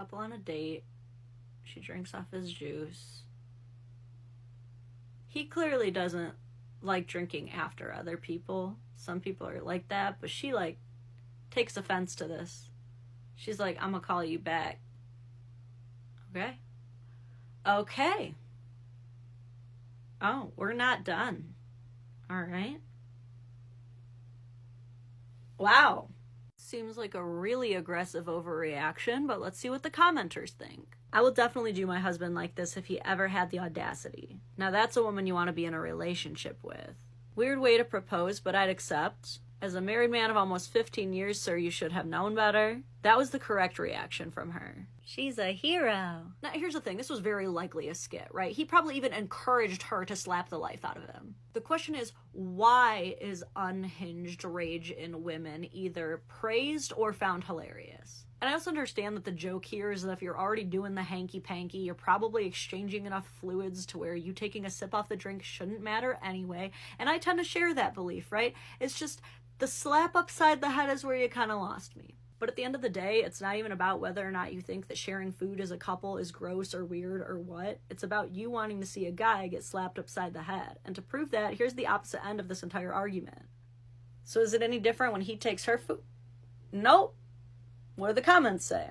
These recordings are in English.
Couple on a date. She drinks off his juice. He clearly doesn't like drinking after other people. Some people are like that, but she, like, takes offense to this. She's like, I'm gonna call you back. Okay. Okay. Oh, we're not done. All right. Wow. Seems like a really aggressive overreaction, but let's see what the commenters think. I will definitely do my husband like this if he ever had the audacity. Now that's a woman you want to be in a relationship with. Weird way to propose, but I'd accept. As a married man of almost 15 years, sir, you should have known better. That was the correct reaction from her. She's a hero. Now, here's the thing. This was very likely a skit, right? He probably even encouraged her to slap the life out of him. The question is, why is unhinged rage in women either praised or found hilarious? And I also understand that the joke here is that if you're already doing the hanky-panky, you're probably exchanging enough fluids to where you taking a sip off the drink shouldn't matter anyway. And I tend to share that belief, right? It's just the slap upside the head is where you kind of lost me. But at the end of the day, it's not even about whether or not you think that sharing food as a couple is gross or weird or what. It's about you wanting to see a guy get slapped upside the head. And to prove that, here's the opposite end of this entire argument. So is it any different when he takes her food? Nope. What do the comments say?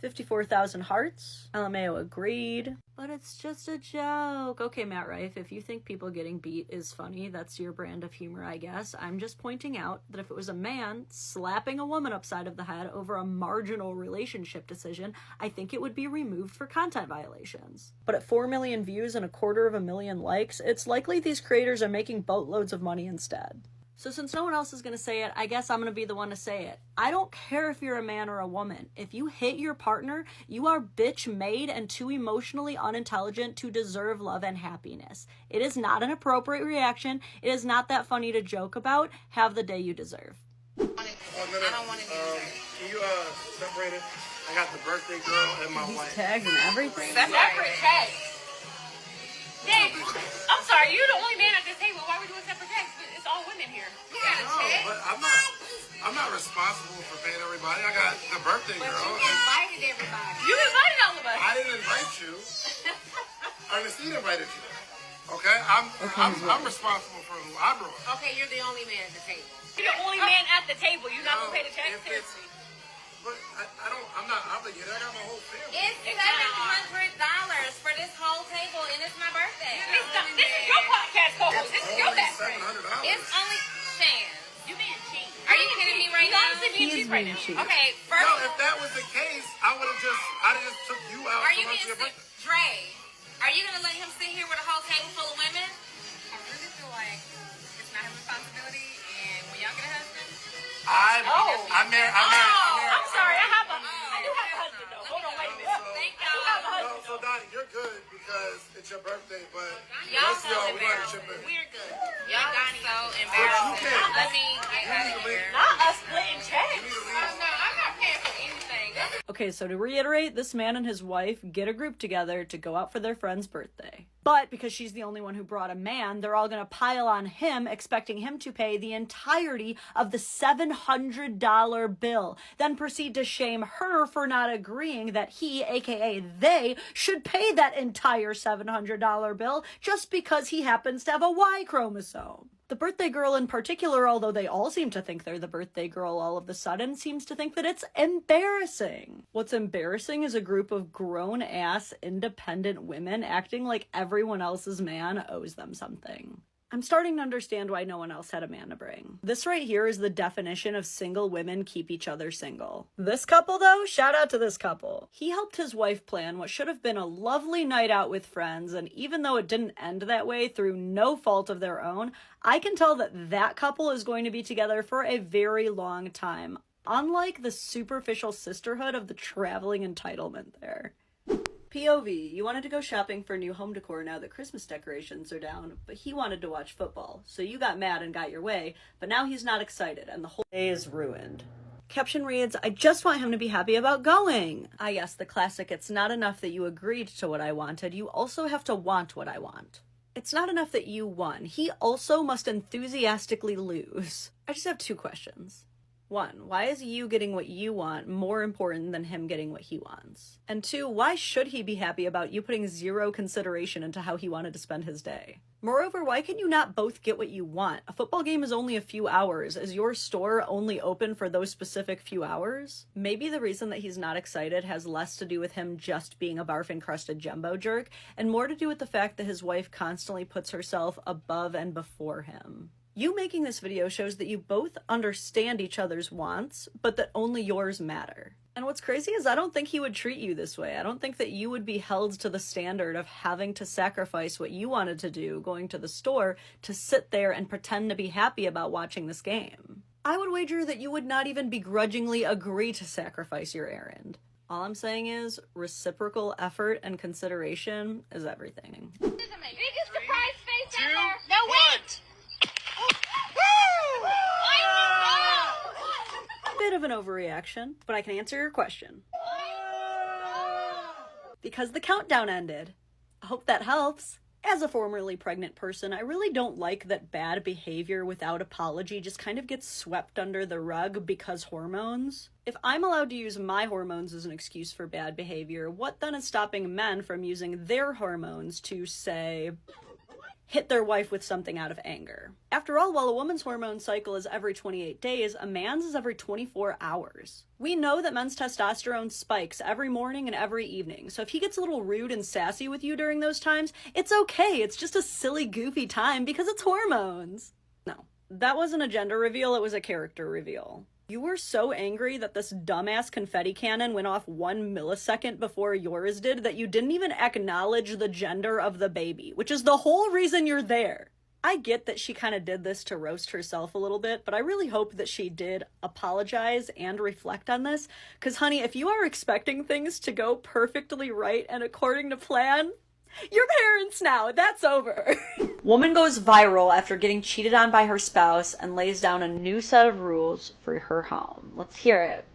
54,000 hearts. LMAO agreed. But it's just a joke. Okay, Matt Rife, if you think people getting beat is funny, that's your brand of humor, I guess. I'm just pointing out that if it was a man slapping a woman upside of the head over a marginal relationship decision, I think it would be removed for content violations. But at 4 million views and 250,000 likes, it's likely these creators are making boatloads of money instead. So since no one else is going to say it, I guess I'm going to be the one to say it. I don't care if you're a man or a woman. If you hit your partner, you are bitch made and too emotionally unintelligent to deserve love and happiness. It is not an appropriate reaction. It is not that funny to joke about. Have the day you deserve. I don't want to can you separate it? I got the birthday girl and my wife. Tags and everything. Separate tags. Dang, I'm sorry, you're the only man at this table. Why are we doing separate tags? It's all women here. You got a tag? But I'm not responsible for paying everybody. I got the birthday girl. But you invited everybody. You invited all of us. I didn't invite you. Ernestine invited you. Okay? I'm responsible for who I brought. Okay, you're the only man at the table. You're the only man at the table. You're not going to pay the tax? Seriously. But I'm not obligated. I got my whole family. It's $700 for this whole table, and it's my birthday. This is your podcast co-host. This is your best friend. It's only Shan. You being cheap. Are you kidding me right now? He is being cheap. Okay, first. No, if that was the case, I'd have just took you out. Are you being sick? Dre, are you gonna let him sit here with a whole table full of women? I really feel like it's not his responsibility, and when y'all get a husband. I'm married. I'm sorry. I do have a husband though. Hold on, wait a minute. Thank y'all. So Donnie, you're good because it's your birthday, but Y'all let's so we gotta embarrassing. chip in. We're good. Y'all so embarrassing. Let me get out of here. Not us splitting checks. You need to leave. No, I'm not paying for anything. Okay, so to reiterate, this man and his wife get a group together to go out for their friend's birthday. But because she's the only one who brought a man, they're all going to pile on him, expecting him to pay the entirety of the $700 bill, then proceed to shame her for not agreeing that he, aka they, should pay that entire $700 bill just because he happens to have a Y chromosome. The birthday girl in particular, although they all seem to think they're the birthday girl all of a sudden, seems to think that it's embarrassing. What's embarrassing is a group of grown-ass, independent women acting like everyone else's man owes them something. I'm starting to understand why no one else had a man to bring. This right here is the definition of single women keep each other single. This couple, though, shout out to this couple. He helped his wife plan what should have been a lovely night out with friends, and even though it didn't end that way through no fault of their own, I can tell that that couple is going to be together for a very long time, unlike the superficial sisterhood of the traveling entitlement there. POV, you wanted to go shopping for new home decor now that Christmas decorations are down, but he wanted to watch football, so you got mad and got your way, but now he's not excited, and the whole day is ruined. Caption reads, I just want him to be happy about going. Ah yes, the classic, it's not enough that you agreed to what I wanted, you also have to want what I want. It's not enough that you won, he also must enthusiastically lose. I just have two questions. 1, why is you getting what you want more important than him getting what he wants? And 2, why should he be happy about you putting zero consideration into how he wanted to spend his day? Moreover, why can you not both get what you want? A football game is only a few hours. Is your store only open for those specific few hours? Maybe the reason that he's not excited has less to do with him just being a barf-encrusted jumbo jerk, and more to do with the fact that his wife constantly puts herself above and before him. You making this video shows that you both understand each other's wants, but that only yours matter. And what's crazy is I don't think he would treat you this way. I don't think that you would be held to the standard of having to sacrifice what you wanted to do, going to the store, to sit there and pretend to be happy about watching this game. I would wager that you would not even begrudgingly agree to sacrifice your errand. All I'm saying is reciprocal effort and consideration is everything. Biggest surprise face ever. No, wait! Bit of an overreaction, but I can answer your question. Because the countdown ended. I hope that helps. As a formerly pregnant person, I really don't like that bad behavior without apology just kind of gets swept under the rug because hormones. If I'm allowed to use my hormones as an excuse for bad behavior, what then is stopping men from using their hormones to, say, hit their wife with something out of anger? After all, while a woman's hormone cycle is every 28 days, a man's is every 24 hours. We know that men's testosterone spikes every morning and every evening, so if he gets a little rude and sassy with you during those times, it's okay, it's just a silly, goofy time because it's hormones. No, that wasn't a gender reveal, it was a character reveal. You were so angry that this dumbass confetti cannon went off 1 millisecond before yours did that you didn't even acknowledge the gender of the baby, which is the whole reason you're there. I get that she kind of did this to roast herself a little bit, but I really hope that she did apologize and reflect on this, because honey, if you are expecting things to go perfectly right and according to plan, you're parents now. That's over. Woman goes viral after getting cheated on by her spouse and lays down a new set of rules for her home. Let's hear it.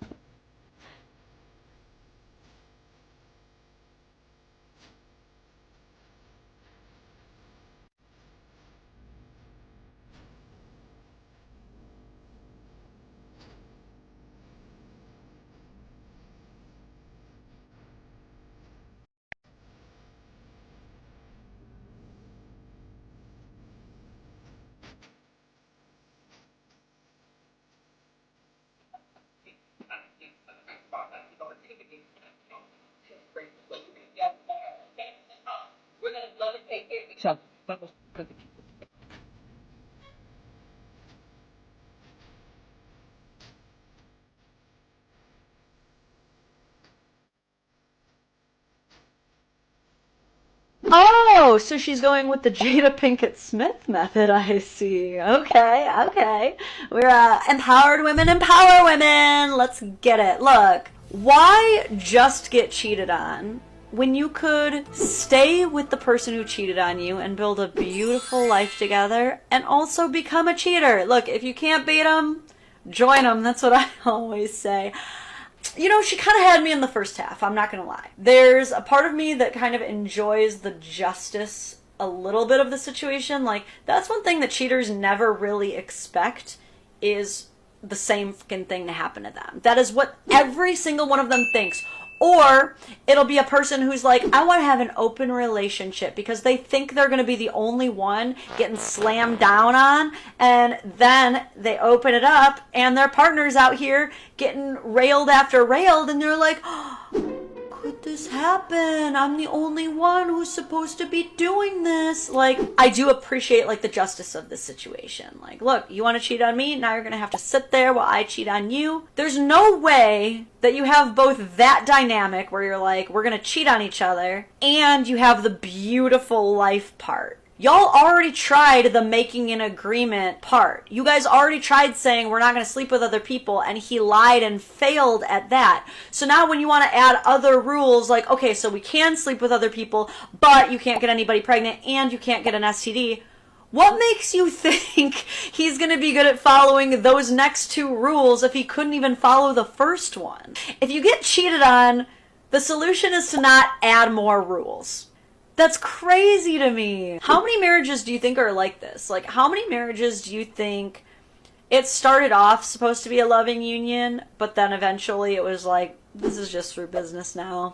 Oh, so she's going with the Jada Pinkett Smith method, I see. Okay. We're empowered women empower women. Let's get it. Look, why just get cheated on when you could stay with the person who cheated on you and build a beautiful life together and also become a cheater? Look, if you can't beat them, join them. That's what I always say. You know, she kind of had me in the first half, I'm not gonna lie. There's a part of me that kind of enjoys the justice a little bit of the situation. Like, that's one thing that cheaters never really expect, is the same fucking thing to happen to them. That is what every single one of them thinks. Or it'll be a person who's like, I want to have an open relationship, because they think they're going to be the only one getting slammed down on, and then they open it up and their partner's out here getting railed after railed, and they're like, oh, could this happen? I'm the only one who's supposed to be doing this. Like, I do appreciate, like, the justice of this situation. Like, look, you want to cheat on me? Now you're going to have to sit there while I cheat on you. There's no way that you have both that dynamic where you're like, we're going to cheat on each other, and you have the beautiful life part. Y'all already tried the making an agreement part. You guys already tried saying we're not going to sleep with other people, and he lied and failed at that. So now when you want to add other rules, like, okay, so we can sleep with other people, but you can't get anybody pregnant and you can't get an STD. What makes you think he's going to be good at following those next two rules if he couldn't even follow the first one? If you get cheated on, the solution is to not add more rules. That's crazy to me. How many marriages do you think are like this? Like, how many marriages do you think it started off supposed to be a loving union, but then eventually it was like, this is just for business now.